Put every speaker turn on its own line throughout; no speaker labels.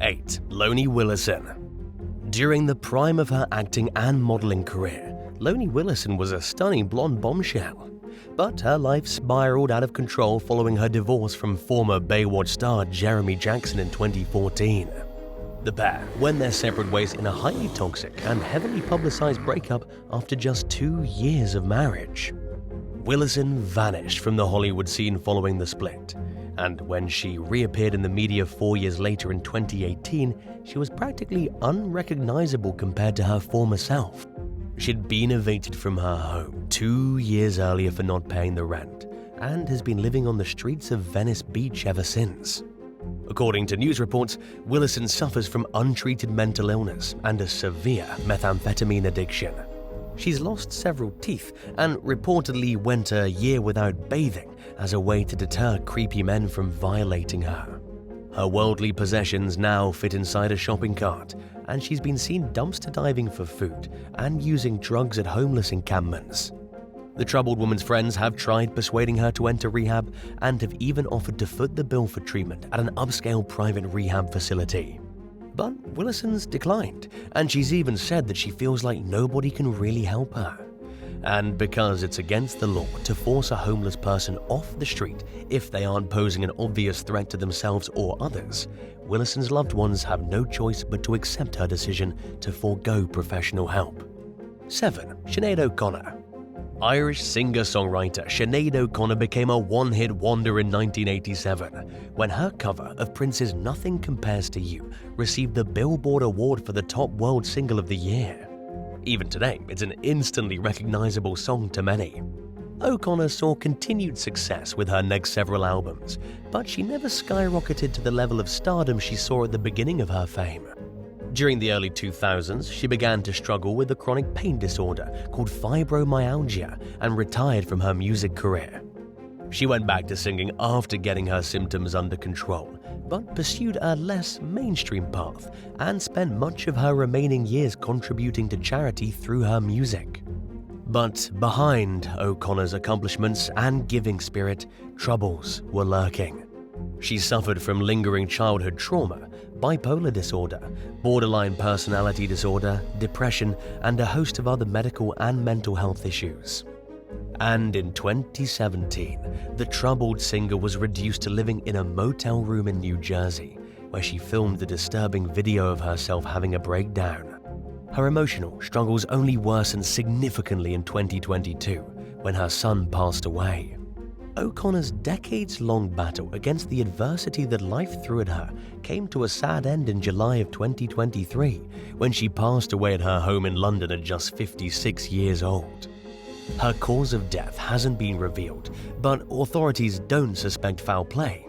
8. Looney Willison. During the prime of her acting and modeling career, Looney Willison was a stunning blonde bombshell. But her life spiraled out of control following her divorce from former Baywatch star Jeremy Jackson in 2014. The pair went their separate ways in a highly toxic and heavily publicized breakup after just 2 years of marriage. Willison vanished from the Hollywood scene following the split, and when she reappeared in the media 4 years later in 2018, she was practically unrecognizable compared to her former self. She'd been evicted from her home 2 years earlier for not paying the rent, and has been living on the streets of Venice Beach ever since. According to news reports, Willison suffers from untreated mental illness and a severe methamphetamine addiction. She's lost several teeth and reportedly went a year without bathing as a way to deter creepy men from violating her. Her worldly possessions now fit inside a shopping cart, and she's been seen dumpster diving for food and using drugs at homeless encampments. The troubled woman's friends have tried persuading her to enter rehab and have even offered to foot the bill for treatment at an upscale private rehab facility. But Willison's declined, and she's even said that she feels like nobody can really help her. And because it's against the law to force a homeless person off the street if they aren't posing an obvious threat to themselves or others, Willison's loved ones have no choice but to accept her decision to forego professional help. 7. Sheno Connor. Irish singer-songwriter Sheno Connor became a one-hit wonder in 1987 when her cover of Prince's Nothing Compares to You received the Billboard Award for the top world single of the year. Even today, it's an instantly recognizable song to many. O'Connor saw continued success with her next several albums, but she never skyrocketed to the level of stardom she saw at the beginning of her fame. During the early 2000s, she began to struggle with a chronic pain disorder called fibromyalgia and retired from her music career. She went back to singing after getting her symptoms under control, but pursued a less mainstream path and spent much of her remaining years contributing to charity through her music. But behind O'Connor's accomplishments and giving spirit, troubles were lurking. She suffered from lingering childhood trauma, bipolar disorder, borderline personality disorder, depression, and a host of other medical and mental health issues. And in 2017, the troubled singer was reduced to living in a motel room in New Jersey, where she filmed the disturbing video of herself having a breakdown. Her emotional struggles only worsened significantly in 2022, when her son passed away. O'Connor's decades-long battle against the adversity that life threw at her came to a sad end in July of 2023, when she passed away at her home in London at just 56 years old. Her cause of death hasn't been revealed, but authorities don't suspect foul play.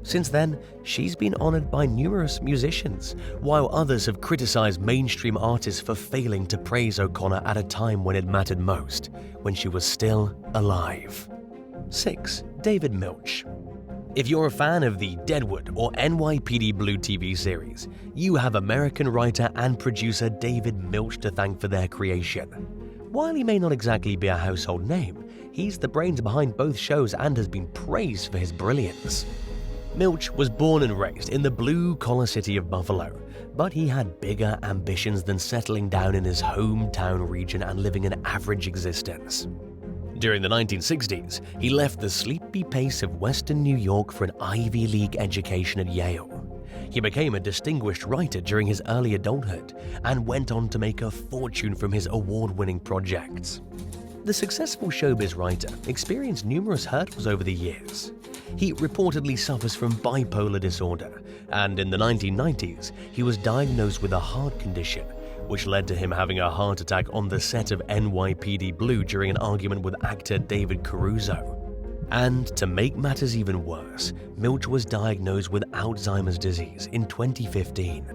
Since then, she's been honored by numerous musicians, while others have criticized mainstream artists for failing to praise O'Connor at a time when it mattered most, when she was still alive. 6. David Milch. If you're a fan of the Deadwood or NYPD Blue TV series, you have American writer and producer David Milch to thank for their creation. While he may not exactly be a household name, he's the brains behind both shows and has been praised for his brilliance. Milch was born and raised in the blue-collar city of Buffalo, but he had bigger ambitions than settling down in his hometown region and living an average existence. During the 1960s, he left the sleepy pace of Western New York for an Ivy League education at Yale. He became a distinguished writer during his early adulthood and went on to make a fortune from his award-winning projects. The successful showbiz writer experienced numerous hurdles over the years. He reportedly suffers from bipolar disorder, and in the 1990s, he was diagnosed with a heart condition, which led to him having a heart attack on the set of NYPD Blue during an argument with actor David Caruso. And to make matters even worse, Milch was diagnosed with Alzheimer's disease in 2015.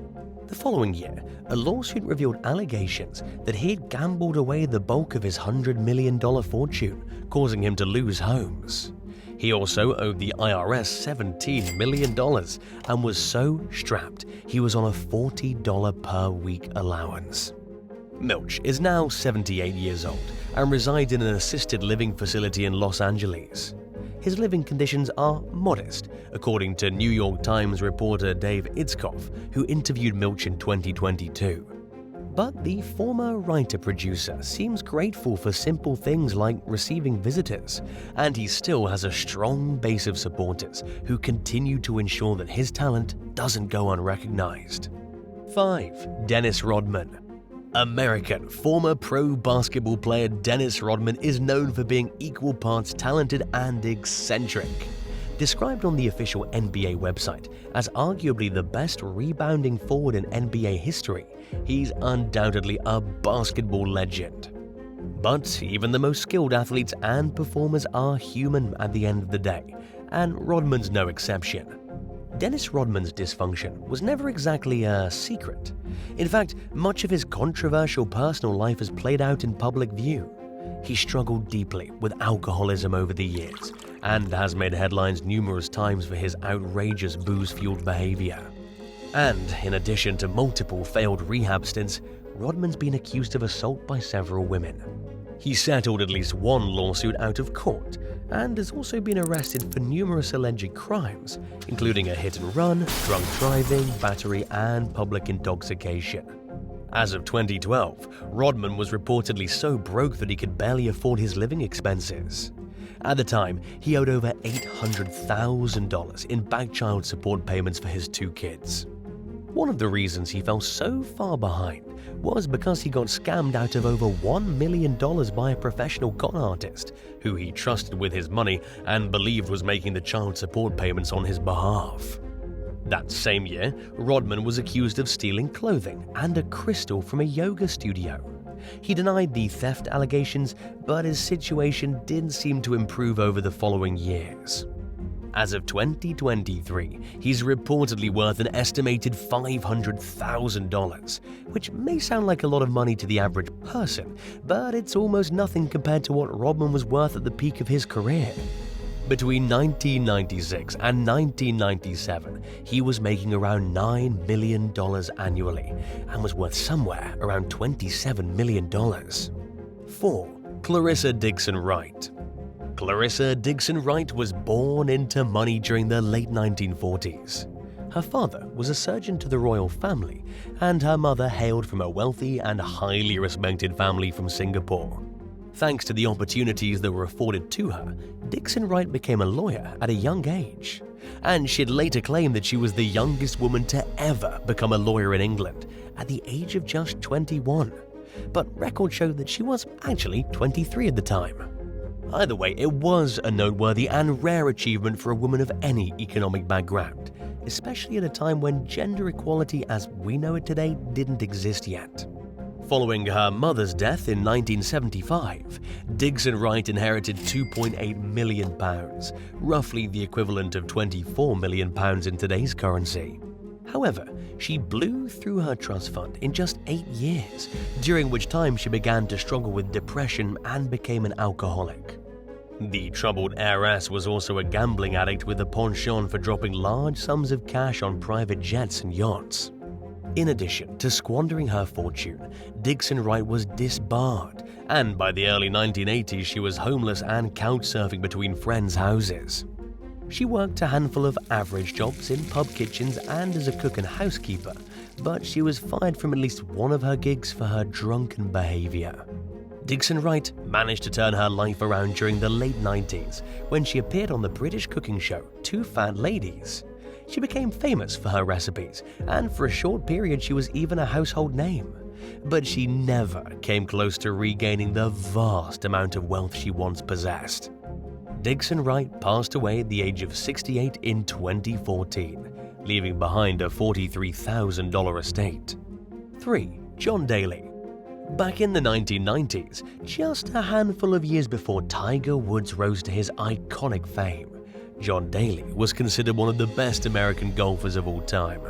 The following year, a lawsuit revealed allegations that he had gambled away the bulk of his $100 million fortune, causing him to lose homes. He also owed the IRS $17 million and was so strapped he was on a $40 per week allowance. Milch is now 78 years old and resides in an assisted living facility in Los Angeles. his living conditions are modest, according to New York Times reporter Dave Itzkoff, who interviewed Milch in 2022. But the former writer-producer seems grateful for simple things like receiving visitors, and he still has a strong base of supporters who continue to ensure that his talent doesn't go unrecognized. 5. Dennis Rodman. American former pro basketball player Dennis Rodman is known for being equal parts talented and eccentric. Described on the official NBA website as arguably the best rebounding forward in NBA history, he's undoubtedly a basketball legend. But even the most skilled athletes and performers are human at the end of the day, and Rodman's no exception. Dennis Rodman's dysfunction was never exactly a secret. In fact, much of his controversial personal life has played out in public view. He struggled deeply with alcoholism over the years and has made headlines numerous times for his outrageous booze-fueled behavior. And in addition to multiple failed rehab stints, Rodman's been accused of assault by several women. He settled at least one lawsuit out of court and has also been arrested for numerous alleged crimes, including a hit and run, drunk driving, battery, and public intoxication. As of 2012, Rodman was reportedly so broke that he could barely afford his living expenses. At the time, he owed over $800,000 in back child support payments for his 2 kids. One of the reasons he fell so far behind was because he got scammed out of over $1 million by a professional con artist who he trusted with his money and believed was making the child support payments on his behalf. That same year, Rodman was accused of stealing clothing and a crystal from a yoga studio. He denied the theft allegations, but his situation didn't seem to improve over the following years. As of 2023, he's reportedly worth an estimated $500,000, which may sound like a lot of money to the average person, but it's almost nothing compared to what Rodman was worth at the peak of his career. Between 1996 and 1997, he was making around $9 million annually and was worth somewhere around $27 million. 4. Clarissa Dixon Wright. Clarissa Dixon Wright was born into money during the late 1940s. Her father was a surgeon to the royal family, and her mother hailed from a wealthy and highly respected family from Singapore. Thanks to the opportunities that were afforded to her, Dixon Wright became a lawyer at a young age, and she'd later claimed that she was the youngest woman to ever become a lawyer in England at the age of just 21. But records show that she was actually 23 at the time. Either way, it was a noteworthy and rare achievement for a woman of any economic background, especially at a time when gender equality as we know it today didn't exist yet. Following her mother's death in 1975, Dixon Wright inherited £2.8 million, roughly the equivalent of £24 million in today's currency. However, she blew through her trust fund in just 8 years, during which time she began to struggle with depression and became an alcoholic. The troubled heiress was also a gambling addict with a penchant for dropping large sums of cash on private jets and yachts. In addition to squandering her fortune, Dixon Wright was disbarred, and by the early 1980s she was homeless and couch-surfing between friends' houses. She worked a handful of average jobs in pub kitchens and as a cook and housekeeper, but she was fired from at least one of her gigs for her drunken behavior. Dixon Wright managed to turn her life around during the late 90s when she appeared on the British cooking show Two Fat Ladies. She became famous for her recipes, and for a short period she was even a household name. But she never came close to regaining the vast amount of wealth she once possessed. Dixon Wright passed away at the age of 68 in 2014, leaving behind a $43,000 estate. 3. John Daly. Back in the 1990s, just a handful of years before Tiger Woods rose to his iconic fame, John Daly was considered one of the best American golfers of all time.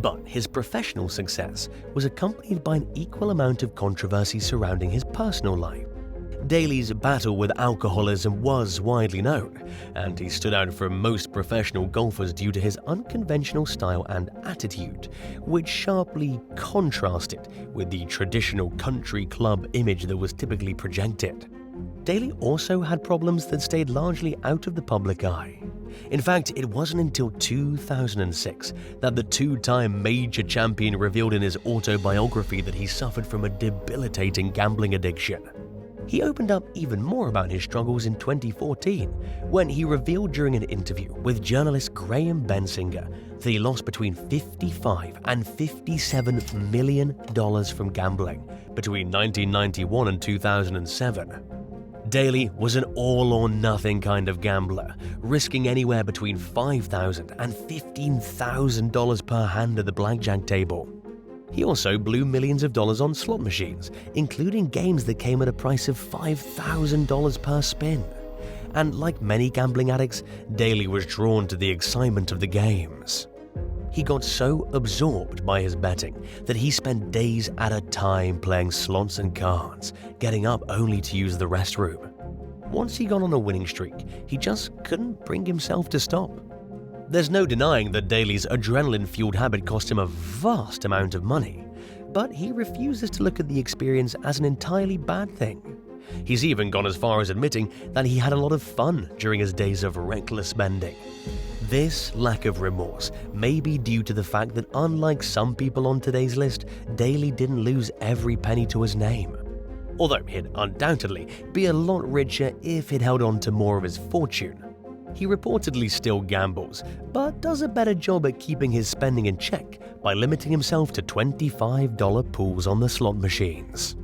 But his professional success was accompanied by an equal amount of controversy surrounding his personal life. Daly's battle with alcoholism was widely known, and he stood out from most professional golfers due to his unconventional style and attitude, which sharply contrasted with the traditional country club image that was typically projected. Daly also had problems that stayed largely out of the public eye. In fact, it wasn't until 2006 that the two-time major champion revealed in his autobiography that he suffered from a debilitating gambling addiction. He opened up even more about his struggles in 2014 when he revealed during an interview with journalist Graham Bensinger that he lost between $55 and $57 million from gambling between 1991 and 2007. Daly was an all-or-nothing kind of gambler, risking anywhere between $5,000 and $15,000 per hand at the blackjack table. He also blew millions of dollars on slot machines, including games that came at a price of $5,000 per spin. And like many gambling addicts, Daly was drawn to the excitement of the games. He got so absorbed by his betting that he spent days at a time playing slots and cards, getting up only to use the restroom. Once he got on a winning streak, he just couldn't bring himself to stop. There's no denying that Daly's adrenaline-fueled habit cost him a vast amount of money, but he refuses to look at the experience as an entirely bad thing. He's even gone as far as admitting that he had a lot of fun during his days of reckless spending. This lack of remorse may be due to the fact that unlike some people on today's list, Daly didn't lose every penny to his name. Although he'd undoubtedly be a lot richer if he'd held on to more of his fortune. He reportedly still gambles, but does a better job at keeping his spending in check by limiting himself to $25 pools on the slot machines.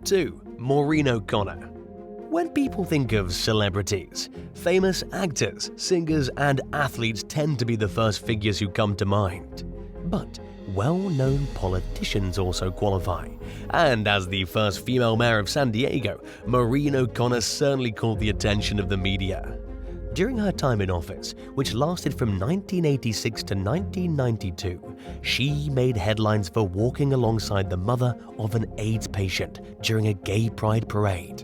2. Morino Connor. When people think of celebrities, famous actors, singers, and athletes tend to be the first figures who come to mind. But well-known politicians also qualify, and as the first female mayor of San Diego, Morino Connor certainly caught the attention of the media. During her time in office, which lasted from 1986 to 1992, she made headlines for walking alongside the mother of an AIDS patient during a gay pride parade.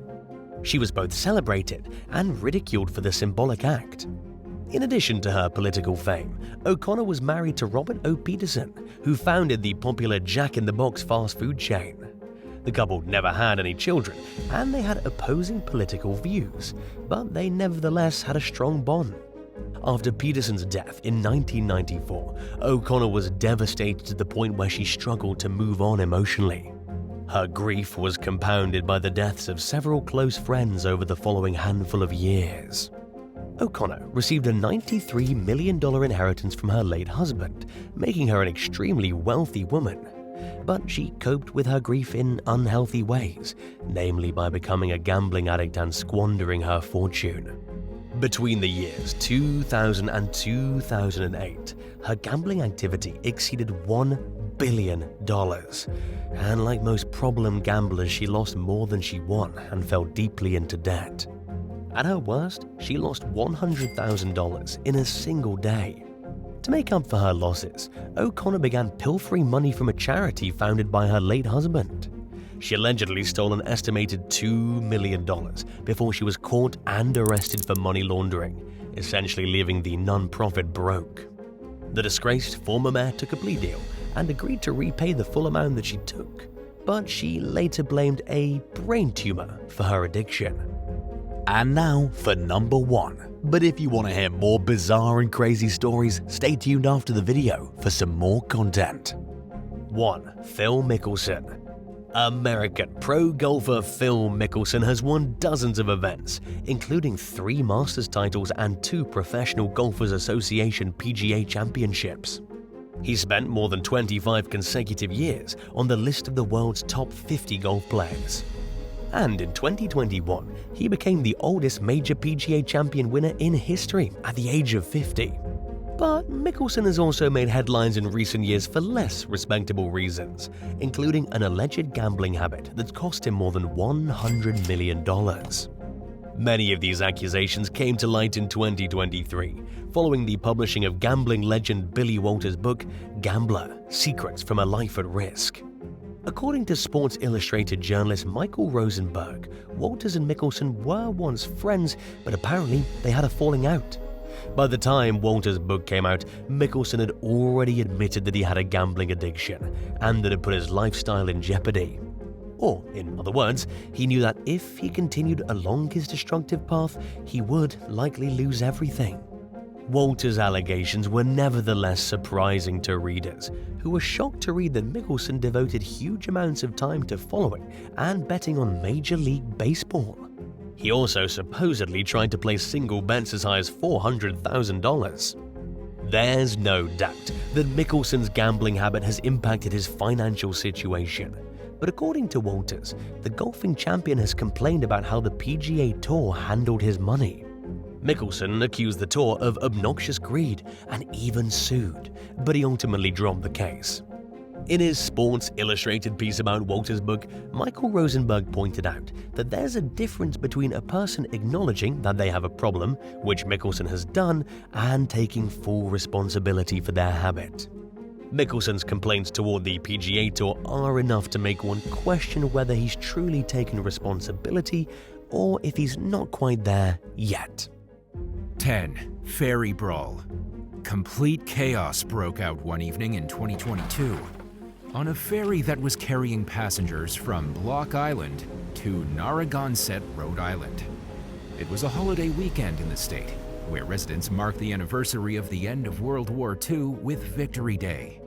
She was both celebrated and ridiculed for the symbolic act. In addition to her political fame, O'Connor was married to Robert O. Peterson, who founded the popular Jack in the Box fast food chain. The couple never had any children, and they had opposing political views, but they nevertheless had a strong bond. After Peterson's death in 1994, O'Connor was devastated to the point where she struggled to move on emotionally. Her grief was compounded by the deaths of several close friends over the following handful of years. O'Connor received a $93 million inheritance from her late husband, making her an extremely wealthy woman. But she coped with her grief in unhealthy ways, namely by becoming a gambling addict and squandering her fortune. Between the years 2000 and 2008, her gambling activity exceeded $1 billion. And like most problem gamblers, she lost more than she won and fell deeply into debt. At her worst, she lost $100,000 in a single day. To make up for her losses, O'Connor began pilfering money from a charity founded by her late husband. She allegedly stole an estimated $2 million before she was caught and arrested for money laundering, essentially leaving the non-profit broke. The disgraced former mayor took a plea deal and agreed to repay the full amount that she took, but she later blamed a brain tumor for her addiction. And now for number 1. But if you want to hear more bizarre and crazy stories, stay tuned after the video for some more content. 1. Phil Mickelson. American pro golfer Phil Mickelson has won dozens of events, including 3 Masters titles and 2 Professional Golfers Association PGA Championships. He spent more than 25 consecutive years on the list of the world's top 50 golf players. And in 2021, he became the oldest major PGA champion winner in history at the age of 50. But Mickelson has also made headlines in recent years for less respectable reasons, including an alleged gambling habit that's cost him more than $100 million. Many of these accusations came to light in 2023, following the publishing of gambling legend Billy Walters' book, Gambler: Secrets from a Life at Risk. According to Sports Illustrated journalist Michael Rosenberg, Walters and Mickelson were once friends, but apparently they had a falling out. By the time Walters' book came out, Mickelson had already admitted that he had a gambling addiction and that it put his lifestyle in jeopardy. Or, in other words, he knew that if he continued along his destructive path, he would likely lose everything. Walter's allegations were nevertheless surprising to readers, who were shocked to read that Mickelson devoted huge amounts of time to following and betting on Major League Baseball. He also supposedly tried to place single bets as high as $400,000. There's no doubt that Mickelson's gambling habit has impacted his financial situation. But according to Walters, the golfing champion has complained about how the PGA Tour handled his money. Mickelson accused the tour of obnoxious greed and even sued, but he ultimately dropped the case. In his Sports Illustrated piece about Walter's book, Michael Rosenberg pointed out that there's a difference between a person acknowledging that they have a problem, which Mickelson has done, and taking full responsibility for their habit. Mickelson's complaints toward the PGA Tour are enough to make one question whether he's truly taken responsibility or if he's not quite there yet.
10. Ferry Brawl. Complete chaos broke out one evening in 2022 on a ferry that was carrying passengers from Block Island to Narragansett, Rhode Island. It was a holiday weekend in the state, where residents marked the anniversary of the end of World War II with Victory Day.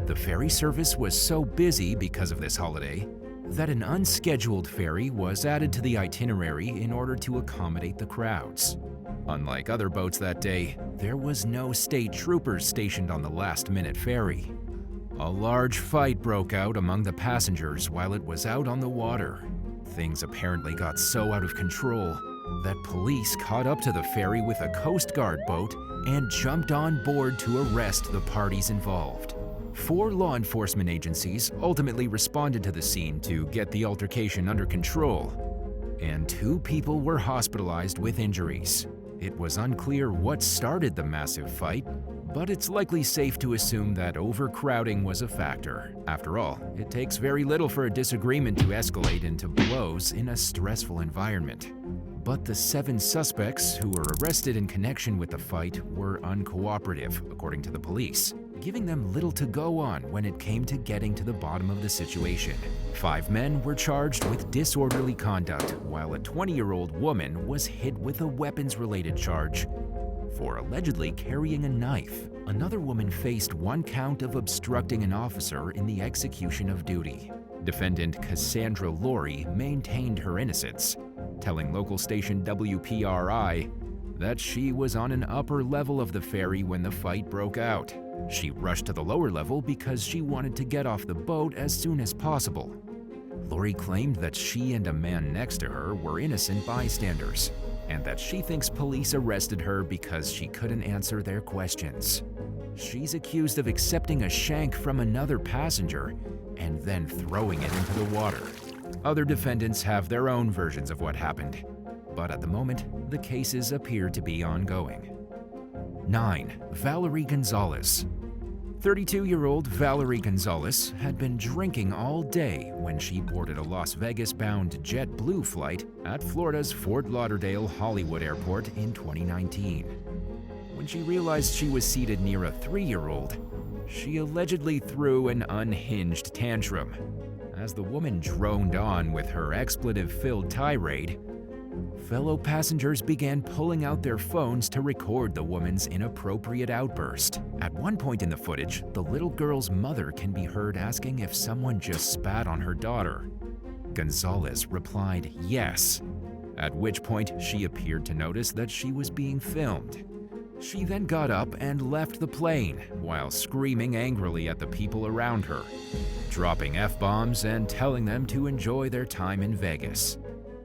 The ferry service was so busy because of this holiday that an unscheduled ferry was added to the itinerary in order to accommodate the crowds. Unlike other boats that day, there was no state troopers stationed on the last-minute ferry. A large fight broke out among the passengers while it was out on the water. Things apparently got so out of control that police caught up to the ferry with a Coast Guard boat and jumped on board to arrest the parties involved. 4 law enforcement agencies ultimately responded to the scene to get the altercation under control, and 2 people were hospitalized with injuries. It was unclear what started the massive fight, but it's likely safe to assume that overcrowding was a factor. After all, it takes very little for a disagreement to escalate into blows in a stressful environment. But the 7 suspects who were arrested in connection with the fight were uncooperative, according to the police, giving them little to go on when it came to getting to the bottom of the situation. 5 men were charged with disorderly conduct, while a 20-year-old woman was hit with a weapons-related charge for allegedly carrying a knife. Another woman faced 1 count of obstructing an officer in the execution of duty. Defendant Cassandra Lori maintained her innocence, telling local station WPRI that she was on an upper level of the ferry when the fight broke out. She rushed to the lower level because she wanted to get off the boat as soon as possible. Lori claimed that she and a man next to her were innocent bystanders, and that she thinks police arrested her because she couldn't answer their questions. She's accused of accepting a shank from another passenger and then throwing it into the water. Other defendants have their own versions of what happened, but at the moment, the cases appear to be ongoing. 9. Valerie Gonzalez. 32-year-old Valerie Gonzalez had been drinking all day when she boarded a Las Vegas-bound JetBlue flight at Florida's Fort Lauderdale-Hollywood Airport in 2019. When she realized she was seated near a 3-year-old, she allegedly threw an unhinged tantrum. As the woman droned on with her expletive-filled tirade, fellow passengers began pulling out their phones to record the woman's inappropriate outburst. At one point in the footage, the little girl's mother can be heard asking if someone just spat on her daughter. Gonzalez replied yes, at which point she appeared to notice that she was being filmed. She then got up and left the plane while screaming angrily at the people around her, dropping F-bombs and telling them to enjoy their time in Vegas.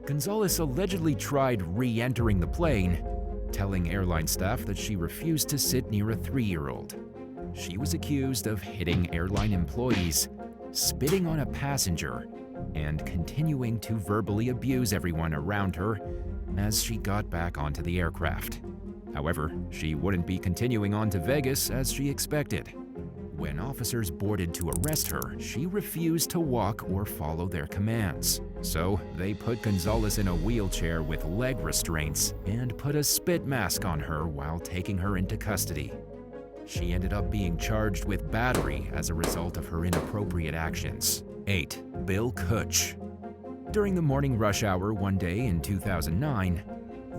Gonzalez allegedly tried re-entering the plane, telling airline staff that she refused to sit near a 3-year-old. She was accused of hitting airline employees, spitting on a passenger, and continuing to verbally abuse everyone around her as she got back onto the aircraft. However, she wouldn't be continuing on to Vegas as she expected. When officers boarded to arrest her, she refused to walk or follow their commands. So they put Gonzalez in a wheelchair with leg restraints and put a spit mask on her while taking her into custody. she ended up being charged with battery as a result of her inappropriate actions. 8. Bill Kutch. During the morning rush hour one day in 2009,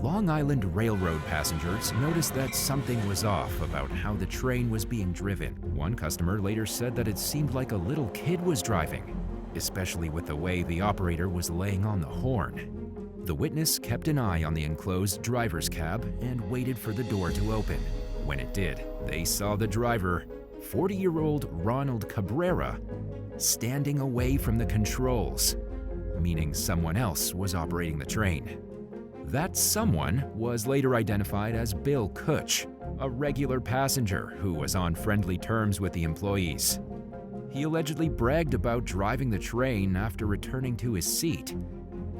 Long Island Railroad passengers noticed that something was off about how the train was being driven. One customer later said that it seemed like a little kid was driving, especially with the way the operator was laying on the horn. The witness kept an eye on the enclosed driver's cab and waited for the door to open. When it did, they saw the driver, 40-year-old Ronald Cabrera, standing away from the controls, meaning someone else was operating the train. That someone was later identified as Bill Kutch, a regular passenger who was on friendly terms with the employees. He allegedly bragged about driving the train after returning to his seat,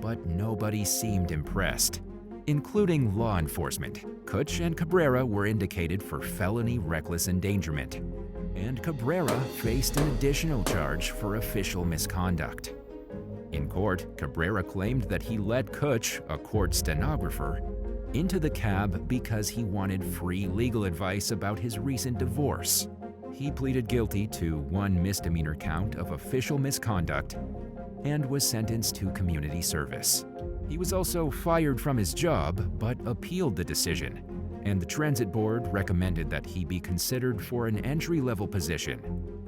but nobody seemed impressed, including law enforcement. Kutch and Cabrera were indicated for felony reckless endangerment, and Cabrera faced an additional charge for official misconduct. In court, Cabrera claimed that he led Kutch, a court stenographer, into the cab because he wanted free legal advice about his recent divorce. He pleaded guilty to one misdemeanor count of official misconduct and was sentenced to community service. He was also fired from his job, but appealed the decision, and the transit board recommended that he be considered for an entry-level position,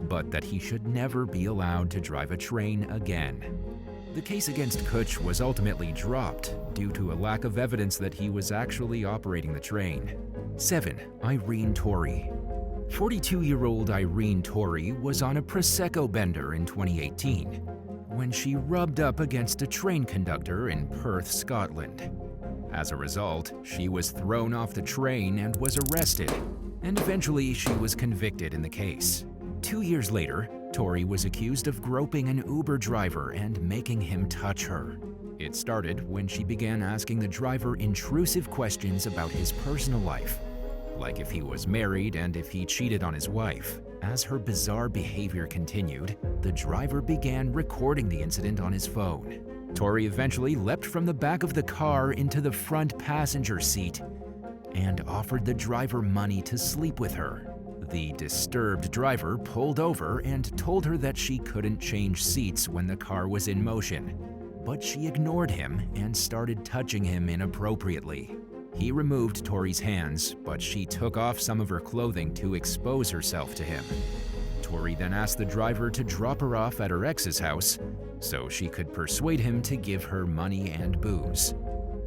but that he should never be allowed to drive a train again. The case against Kutch was ultimately dropped due to a lack of evidence that he was actually operating the train. 7. Irene Tori. 42-year-old Irene Tori was on a Prosecco bender in 2018 when she rubbed up against a train conductor in Perth, Scotland. As a result, she was thrown off the train and was arrested, and eventually she was convicted in the case. 2 years later, Tori was accused of groping an Uber driver and making him touch her. It started when she began asking the driver intrusive questions about his personal life, like if he was married and if he cheated on his wife. As her bizarre behavior continued, the driver began recording the incident on his phone. Tori eventually leapt from the back of the car into the front passenger seat and offered the driver money to sleep with her. The disturbed driver pulled over and told her that she couldn't change seats when the car was in motion, but she ignored him and started touching him inappropriately. He removed Tori's hands, but she took off some of her clothing to expose herself to him. Tori then asked the driver to drop her off at her ex's house so she could persuade him to give her money and booze.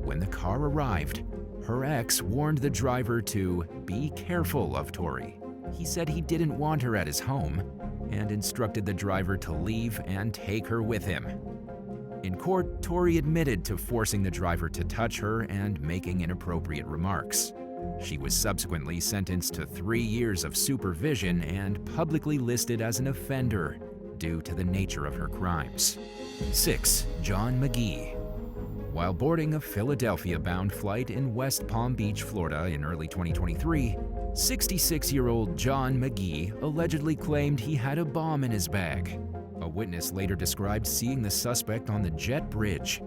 When the car arrived, her ex warned the driver to be careful of Tori. He said he didn't want her at his home and instructed the driver to leave and take her with him. In court, Tori admitted to forcing the driver to touch her and making inappropriate remarks. She was subsequently sentenced to 3 years of supervision and publicly listed as an offender due to the nature of her crimes. 6. John McGee. While boarding a Philadelphia-bound flight in West Palm Beach, Florida in early 2023, 66-year-old John McGee allegedly claimed he had a bomb in his bag. A witness later described seeing the suspect on the jet bridge,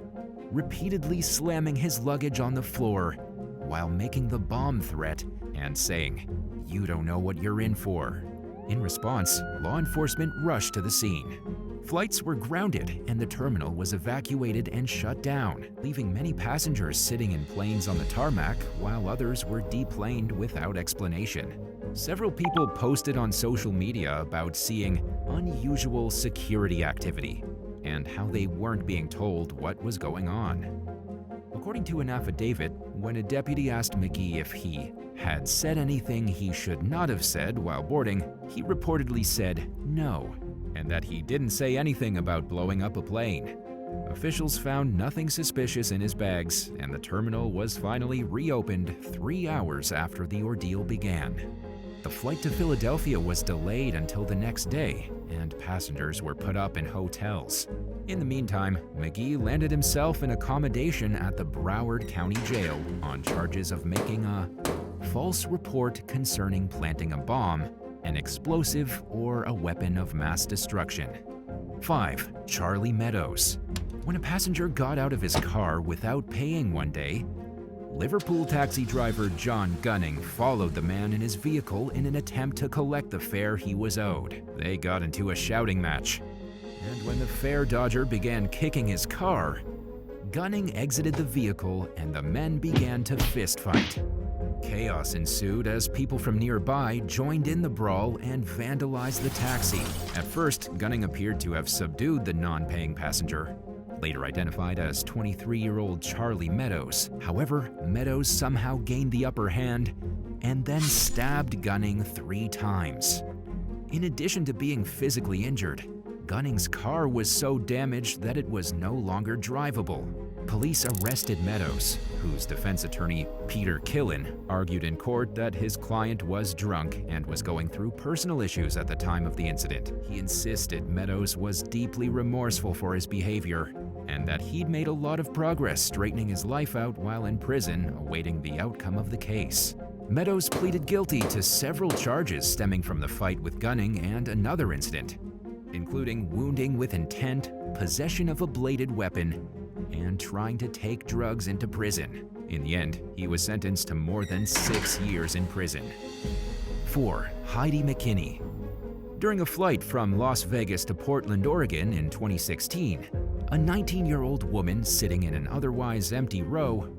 repeatedly slamming his luggage on the floor while making the bomb threat and saying, "You don't know what you're in for." In response, law enforcement rushed to the scene. Flights were grounded and the terminal was evacuated and shut down, leaving many passengers sitting in planes on the tarmac while others were deplaned without explanation. Several people posted on social media about seeing unusual security activity and how they weren't being told what was going on. According to an affidavit, when a deputy asked McGee if he had said anything he should not have said while boarding, he reportedly said no, and that he didn't say anything about blowing up a plane. Officials found nothing suspicious in his bags, and the terminal was finally reopened 3 hours after the ordeal began. The flight to Philadelphia was delayed until the next day, and passengers were put up in hotels. In the meantime, McGee landed himself in accommodation at the Broward County Jail on charges of making a false report concerning planting a bomb, an explosive, or a weapon of mass destruction. 5. Charlie Meadows. When a passenger got out of his car without paying one day, Liverpool taxi driver John Gunning followed the man in his vehicle in an attempt to collect the fare he was owed. They got into a shouting match, and when the fare dodger began kicking his car, Gunning exited the vehicle and the men began to fist fight. Chaos ensued as people from nearby joined in the brawl and vandalized the taxi. At first, Gunning appeared to have subdued the non-paying passenger, later identified as 23-year-old Charlie Meadows. However, Meadows somehow gained the upper hand and then stabbed Gunning 3 times. In addition to being physically injured, Gunning's car was so damaged that it was no longer drivable. Police arrested Meadows, whose defense attorney, Peter Killen, argued in court that his client was drunk and was going through personal issues at the time of the incident. He insisted Meadows was deeply remorseful for his behavior and that he'd made a lot of progress straightening his life out while in prison, awaiting the outcome of the case. Meadows pleaded guilty to several charges stemming from the fight with Gunning and another incident, including wounding with intent, possession of a bladed weapon, and trying to take drugs into prison. In the end, he was sentenced to more than 6 years in prison. 4. Heidi McKenna. During a flight from Las Vegas to Portland, Oregon in 2016, a 19-year-old woman sitting in an otherwise empty row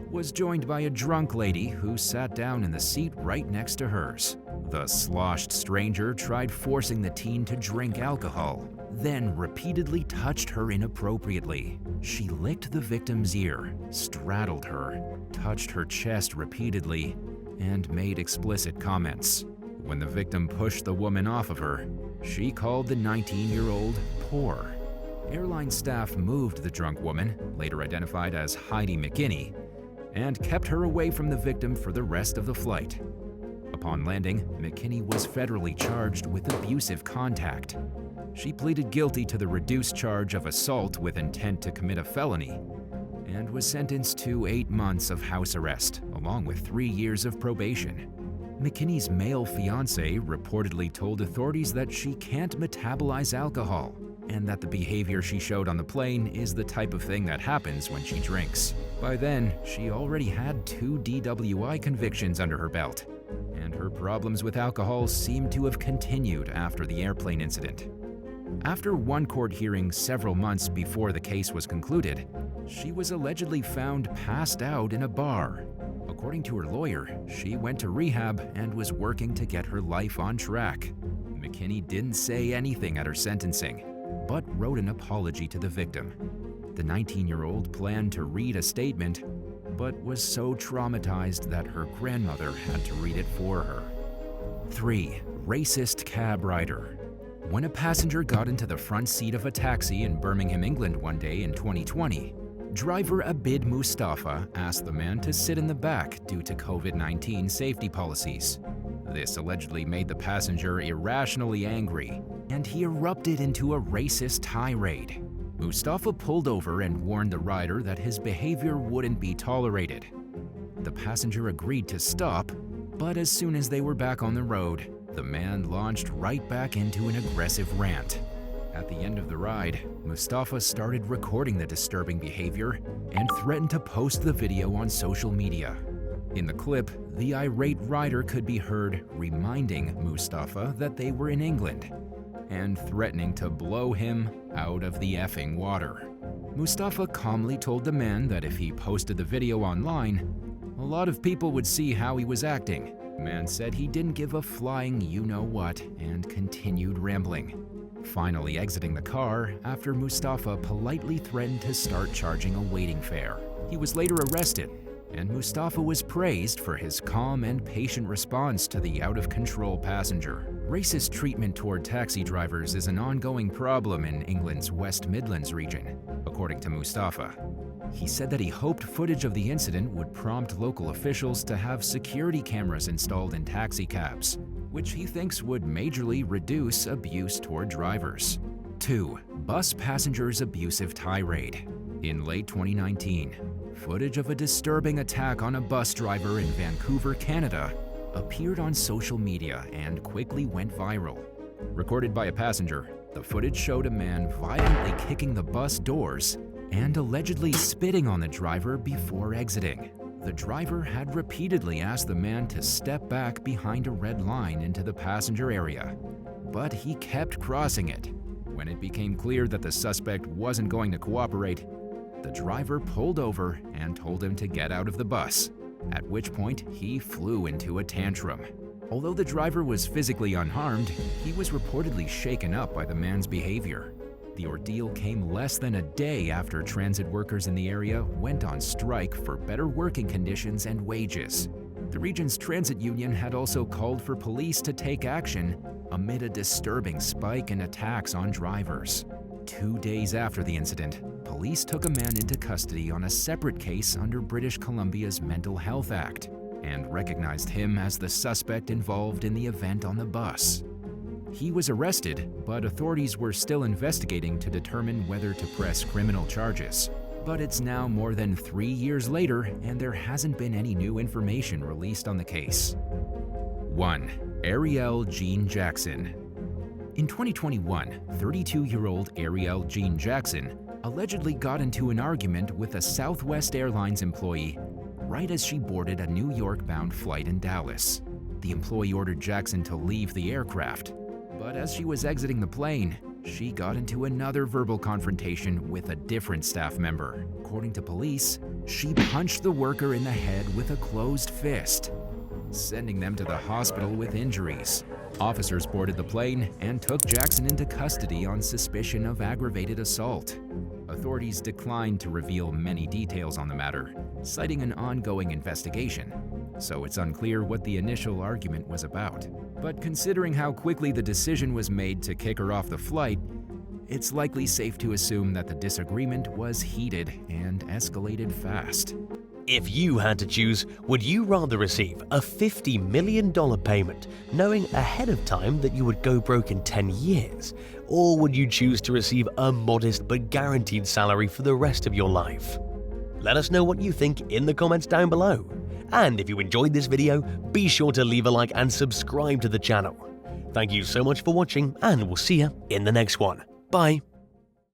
was joined by a drunk lady who sat down in the seat right next to hers. The sloshed stranger tried forcing the teen to drink alcohol, then repeatedly touched her inappropriately. She licked the victim's ear, straddled her, touched her chest repeatedly, and made explicit comments. When the victim pushed the woman off of her, she called the 19-year-old poor. Airline staff moved the drunk woman, later identified as Heidi McKenna, and kept her away from the victim for the rest of the flight. Upon landing, McKenna was federally charged with abusive contact. She pleaded guilty to the reduced charge of assault with intent to commit a felony and was sentenced to 8 months of house arrest, along with 3 years of probation. McKenna's male fiancé reportedly told authorities that she can't metabolize alcohol and that the behavior she showed on the plane is the type of thing that happens when she drinks. By then, she already had 2 DWI convictions under her belt, and her problems with alcohol seemed to have continued after the airplane incident. After one court hearing several months before the case was concluded, she was allegedly found passed out in a bar. According to her lawyer, she went to rehab and was working to get her life on track. McKenna didn't say anything at her sentencing, but wrote an apology to the victim. The 19-year-old planned to read a statement, but was so traumatized that her grandmother had to read it for her. 3. Racist cab rider. When a passenger got into the front seat of a taxi in Birmingham, England one day in 2020, driver Abid Mustafa asked the man to sit in the back due to COVID-19 safety policies. This allegedly made the passenger irrationally angry, and he erupted into a racist tirade. Mustafa pulled over and warned the rider that his behavior wouldn't be tolerated. The passenger agreed to stop, but as soon as they were back on the road, the man launched right back into an aggressive rant. At the end of the ride, Mustafa started recording the disturbing behavior and threatened to post the video on social media. In the clip, the irate rider could be heard reminding Mustafa that they were in England and threatening to blow him out of the effing water. Mustafa calmly told the man that if he posted the video online, a lot of people would see how he was acting. The man said he didn't give a flying you-know-what and continued rambling, finally exiting the car after Mustafa politely threatened to start charging a waiting fare. He was later arrested, and Mustafa was praised for his calm and patient response to the out-of-control passenger. Racist treatment toward taxi drivers is an ongoing problem in England's West Midlands region, according to Mustafa. He said that he hoped footage of the incident would prompt local officials to have security cameras installed in taxi cabs, which he thinks would majorly reduce abuse toward drivers. 2. Bus passengers' abusive tirade. In late 2019, footage of a disturbing attack on a bus driver in Vancouver, Canada, appeared on social media and quickly went viral. Recorded by a passenger, the footage showed a man violently kicking the bus doors and allegedly spitting on the driver before exiting. The driver had repeatedly asked the man to step back behind a red line into the passenger area, but he kept crossing it. When it became clear that the suspect wasn't going to cooperate, the driver pulled over and told him to get out of the bus, at which point he flew into a tantrum. Although the driver was physically unharmed, he was reportedly shaken up by the man's behavior. The ordeal came less than a day after transit workers in the area went on strike for better working conditions and wages. The region's transit union had also called for police to take action amid a disturbing spike in attacks on drivers. 2 days after the incident, police took a man into custody on a separate case under British Columbia's Mental Health Act and recognized him as the suspect involved in the event on the bus. He was arrested, but authorities were still investigating to determine whether to press criminal charges. But it's now more than 3 years later, and there hasn't been any new information released on the case. 1. Ariel Jean Jackson. In 2021, 32-year-old Ariel Jean Jackson allegedly got into an argument with a Southwest Airlines employee right as she boarded a New York-bound flight in Dallas. The employee ordered Jackson to leave the aircraft, but as she was exiting the plane, she got into another verbal confrontation with a different staff member. According to police, she punched the worker in the head with a closed fist, sending them to the hospital with injuries. Officers boarded the plane and took Jackson into custody on suspicion of aggravated assault. Authorities declined to reveal many details on the matter, citing an ongoing investigation, so it's unclear what the initial argument was about. But considering how quickly the decision was made to kick her off the flight, it's likely safe to assume that the disagreement was heated and escalated fast.
If you had to choose, would you rather receive a $50 million payment knowing ahead of time that you would go broke in 10 years? Or would you choose to receive a modest but guaranteed salary for the rest of your life? Let us know what you think in the comments down below. And if you enjoyed this video, be sure to leave a like and subscribe to the channel. Thank you so much for watching, and we'll see you in the next one. Bye.